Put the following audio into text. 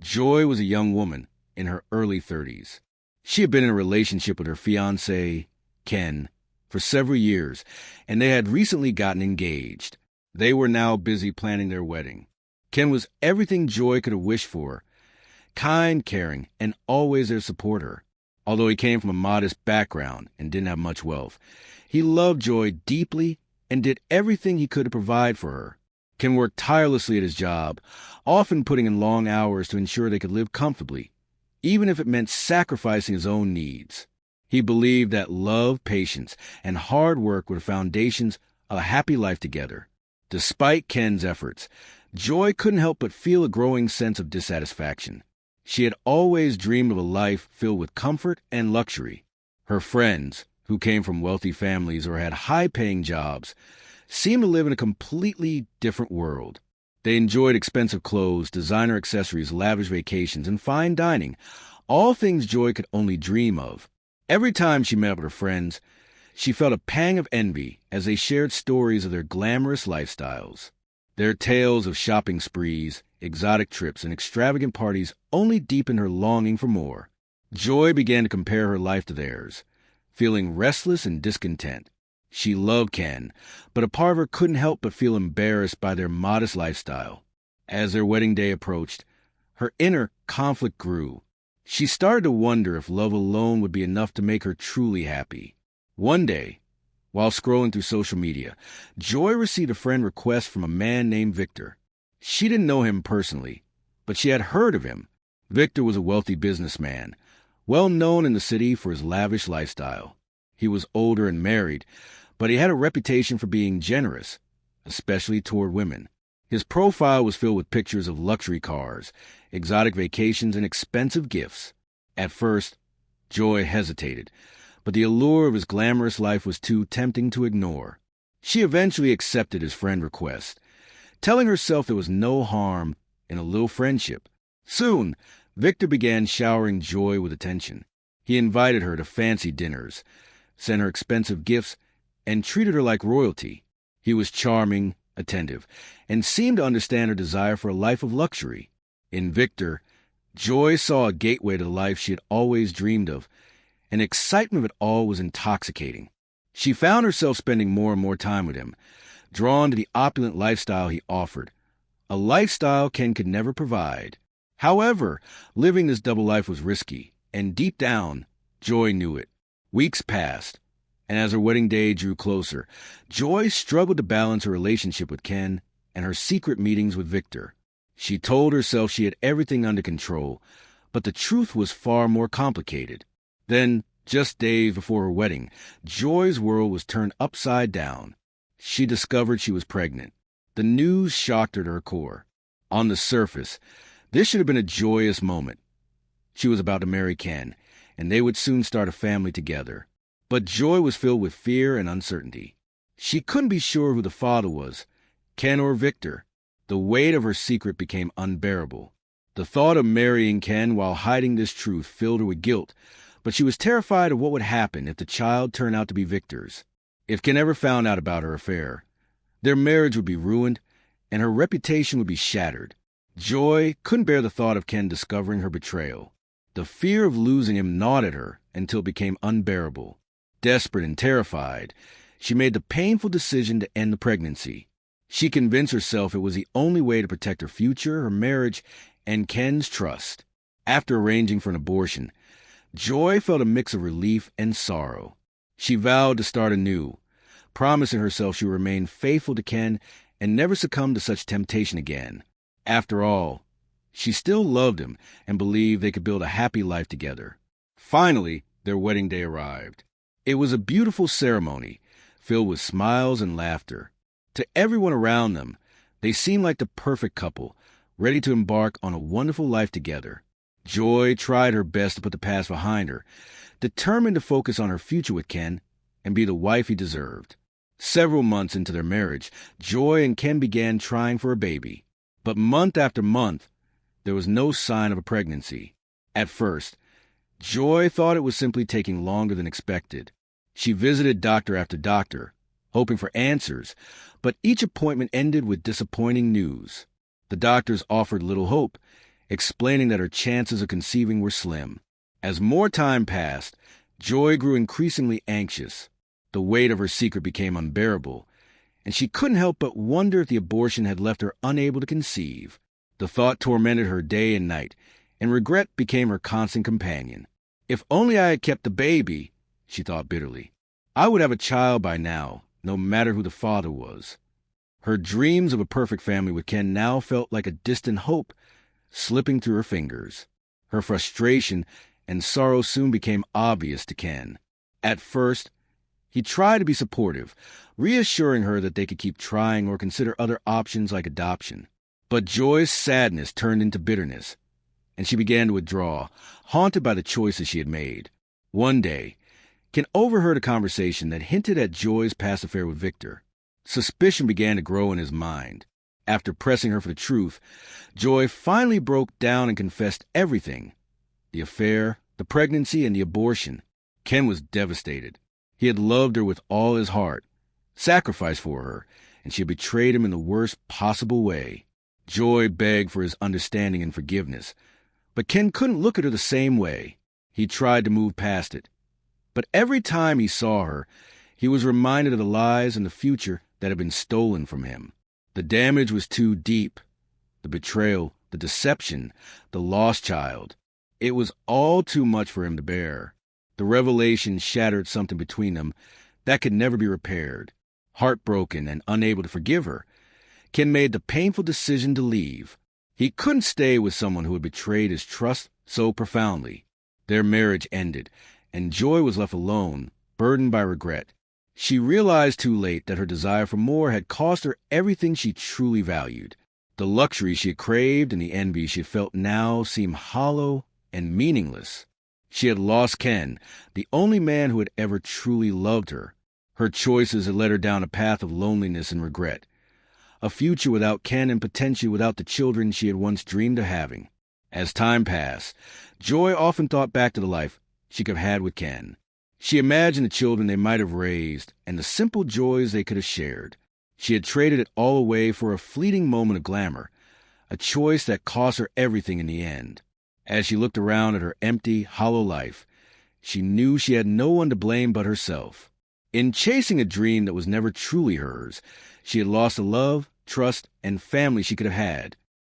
Joy was a young woman in her early 30s. She had been in a relationship with her fiancé, Ken, for several years, and they had recently gotten engaged. They were now busy planning their wedding. Ken was everything Joy could have wished for: kind, caring, and always there to support her. Although he came from a modest background and didn't have much wealth, he loved Joy deeply and did everything he could to provide for her. Ken worked tirelessly at his job, often putting in long hours to ensure they could live comfortably, even if it meant sacrificing his own needs. He believed that love, patience, and hard work were the foundations of a happy life together. Despite Ken's efforts, Joy couldn't help but feel a growing sense of dissatisfaction. She had always dreamed of a life filled with comfort and luxury. Her friends, who came from wealthy families or had high-paying jobs, seemed to live in a completely different world. They enjoyed expensive clothes, designer accessories, lavish vacations, and fine dining, all things Joy could only dream of. Every time she met up with her friends, she felt a pang of envy as they shared stories of their glamorous lifestyles. Their tales of shopping sprees, exotic trips, and extravagant parties only deepened her longing for more. Joy began to compare her life to theirs, feeling restless and discontent. She loved Ken, but a part of her couldn't help but feel embarrassed by their modest lifestyle. As their wedding day approached, her inner conflict grew. She started to wonder if love alone would be enough to make her truly happy. One day, while scrolling through social media, Joy received a friend request from a man named Victor. She didn't know him personally, but she had heard of him. Victor was a wealthy businessman, well known in the city for his lavish lifestyle. He was older and married, but he had a reputation for being generous, especially toward women. His profile was filled with pictures of luxury cars, exotic vacations, and expensive gifts. At first, Joy hesitated, but the allure of his glamorous life was too tempting to ignore. She eventually accepted his friend request, telling herself there was no harm in a little friendship. Soon, Victor began showering Joy with attention. He invited her to fancy dinners, sent her expensive gifts, and treated her like royalty. He was charming, attentive, and seemed to understand her desire for a life of luxury. In Victor, Joy saw a gateway to the life she had always dreamed of, and the excitement of it all was intoxicating. She found herself spending more and more time with him, drawn to the opulent lifestyle he offered, a lifestyle Ken could never provide. However, living this double life was risky, and deep down, Joy knew it. Weeks passed, and as her wedding day drew closer, Joy struggled to balance her relationship with Ken and her secret meetings with Victor. She told herself she had everything under control, but the truth was far more complicated. Then, just days before her wedding, Joy's world was turned upside down. She discovered she was pregnant. The news shocked her to her core. On the surface, this should have been a joyous moment. She was about to marry Ken, and they would soon start a family together. But Joy was filled with fear and uncertainty. She couldn't be sure who the father was, Ken or Victor. The weight of her secret became unbearable. The thought of marrying Ken while hiding this truth filled her with guilt, but she was terrified of what would happen if the child turned out to be Victor's. If Ken ever found out about her affair, their marriage would be ruined, and her reputation would be shattered. Joy couldn't bear the thought of Ken discovering her betrayal. The fear of losing him gnawed at her until it became unbearable. Desperate and terrified, she made the painful decision to end the pregnancy. She convinced herself it was the only way to protect her future, her marriage, and Ken's trust. After arranging for an abortion, Joy felt a mix of relief and sorrow. She vowed to start anew, promising herself she would remain faithful to Ken and never succumb to such temptation again. After all, she still loved him and believed they could build a happy life together. Finally, their wedding day arrived. It was a beautiful ceremony, filled with smiles and laughter. To everyone around them, they seemed like the perfect couple, ready to embark on a wonderful life together. Joy tried her best to put the past behind her, determined to focus on her future with Ken and be the wife he deserved. Several months into their marriage, Joy and Ken began trying for a baby. But month after month, there was no sign of a pregnancy. At first, Joy thought it was simply taking longer than expected. She visited doctor after doctor, hoping for answers, but each appointment ended with disappointing news. The doctors offered little hope, explaining that her chances of conceiving were slim. As more time passed, Joy grew increasingly anxious. The weight of her secret became unbearable, and she couldn't help but wonder if the abortion had left her unable to conceive. The thought tormented her day and night, and regret became her constant companion. If only I had kept the baby, she thought bitterly. I would have a child by now, no matter who the father was. Her dreams of a perfect family with Ken now felt like a distant hope slipping through her fingers. Her frustration and sorrow soon became obvious to Ken. At first, he tried to be supportive, reassuring her that they could keep trying or consider other options like adoption. But Joy's sadness turned into bitterness, and she began to withdraw, haunted by the choices she had made. One day, Ken overheard a conversation that hinted at Joy's past affair with Victor. Suspicion began to grow in his mind. After pressing her for the truth, Joy finally broke down and confessed everything: the affair, the pregnancy, and the abortion. Ken was devastated. He had loved her with all his heart, sacrificed for her, and she had betrayed him in the worst possible way. Joy begged for his understanding and forgiveness, but Ken couldn't look at her the same way. He tried to move past it. But every time he saw her, he was reminded of the lies and the future that had been stolen from him. The damage was too deep. The betrayal, the deception, the lost child. It was all too much for him to bear. The revelation shattered something between them that could never be repaired. Heartbroken and unable to forgive her, Ken made the painful decision to leave. He couldn't stay with someone who had betrayed his trust so profoundly. Their marriage ended, and Joy was left alone, burdened by regret. She realized too late that her desire for more had cost her everything she truly valued. The luxury she had craved and the envy she felt now seemed hollow and meaningless. She had lost Ken, the only man who had ever truly loved her. Her choices had led her down a path of loneliness and regret. A future without Ken and potentially without the children she had once dreamed of having. As time passed, Joy often thought back to the life she could have had with Ken. She imagined the children they might have raised and the simple joys they could have shared. She had traded it all away for a fleeting moment of glamour, a choice that cost her everything in the end. As she looked around at her empty, hollow life, she knew she had no one to blame but herself. In chasing a dream that was never truly hers, she had lost the love, trust, and family she could have had.